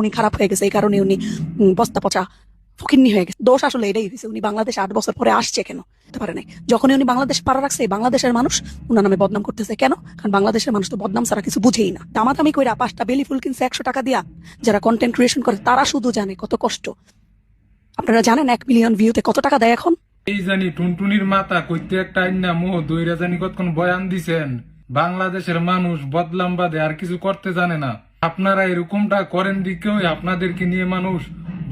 উনি খারাপ হয়ে গেছে, এই কারণে উনি বস্তা পচা ফকিন্নি হয়ে গেছে। দোষ আসলে এটাই হয়েছে, উনি বাংলাদেশে 8 বছর পরে আসছে কেন হতে পারে নাই। যখনই উনি বাংলাদেশ পাড়া রাখছে, বাংলাদেশের মানুষ উনার নামে বদনাম করতেছে কেন? কারণ বাংলাদেশের মানুষ তো বদনাম ছাড়া কিছু বুঝেই না। দামাদামি কইরা 5টা বেলি ফুল কিনছে 100 টাকা দিয়া, যারা কন্টেন্ট ক্রিয়েশন করে তারা শুধু জানে কত কষ্ট। আপনারা জানেন 1 মিলিয়ন ভিউতে কত টাকা দেয় এখন? এই জানি টুনটুনির মাথা কইতে একটা আইনা মোহ দইরা জানি কতক্ষণ বয়ান দিছেন। বাংলাদেশের মানুষ বদলাম বাদে আর কিছু করতে জানে না। আপনারা এরকমটা করেন দিকেও আপনাদেরকে নিয়ে মানুষ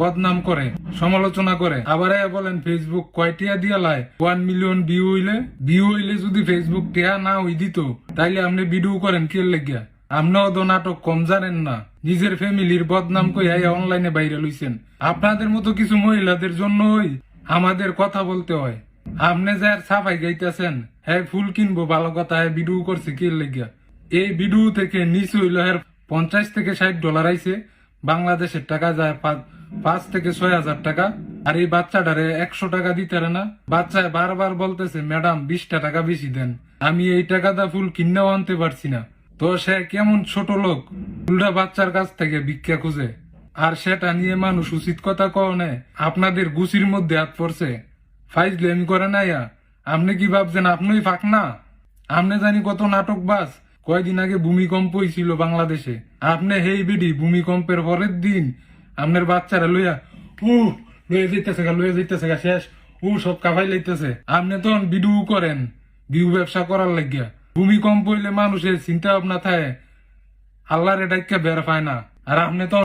বদনাম করে, সমালোচনা করে। আবার বলেন ফেসবুক কয়টিয়া দিয়া লাই 1 মিলিয়ন ভিউ হইলে যদি ফেসবুক টিয়া না হই দিত, তাইলে আপনি ভিডিও করেন কে লেগিয়া? আপনিও তো নাটক কম জানেন না। নিজের ফ্যামিলির বদনাম কইয়া অনলাইনে বাইরে লইছেন। আপনাদের মতো কিছু মহিলাদের জন্যই আমাদের কথা বলতে হয়। আপনি যার সাফাই গাইতেছেন, হ্যাঁ ফুল কিনবো ভালো কথা, হ্যাঁ ভিডিও করছে কে লেগিয়া? এই ভিডিও থেকে নিচে হইল হ্যাঁ 50 থেকে 60 ডলার আইছে, বাংলাদেশের টাকা যায় 5 থেকে 6,000 টাকা। আর এই বাচ্চাটারে 100 টাকা দিতে পারে না। বাচ্চায় বারবার বলতেছে ম্যাডাম 20টা টাকা বেশি দেন, আমি এই টাকাটা ফুল কিনেও আনতে পারছি না। তো সে কেমন ছোট লোক, উল্টা বাচ্চার কাছ থেকে ভিক্ষা খুঁজে। আর সেটা নিয়ে মানুষ উচিত কথা কনে আপনাদের গুছির মধ্যে হাত পড়ছে, ফাইজলেমি করে না। আপনি কি ভাবছেন আপনিই ফাঁক না? আপনি জানি কত নাটক বাস। কয়দিন আগে ভূমিকম্প হয়েছিল বাংলাদেশে, আপনি হেই বিডি ভূমিকম্পের পরের দিন আপনার বাচ্চারা লইয়া যাইতেছে গা শেষ সব কাভাই লাইতেছে। আপনি তখন ভিডিও করেন ভিউ ব্যবসা করার লাগিয়া। ভূমিকম্প হইলে মানুষের চিন্তা ভাবনা থাকে, আল্লাহর এটা বের পায় না। আর আপনি তো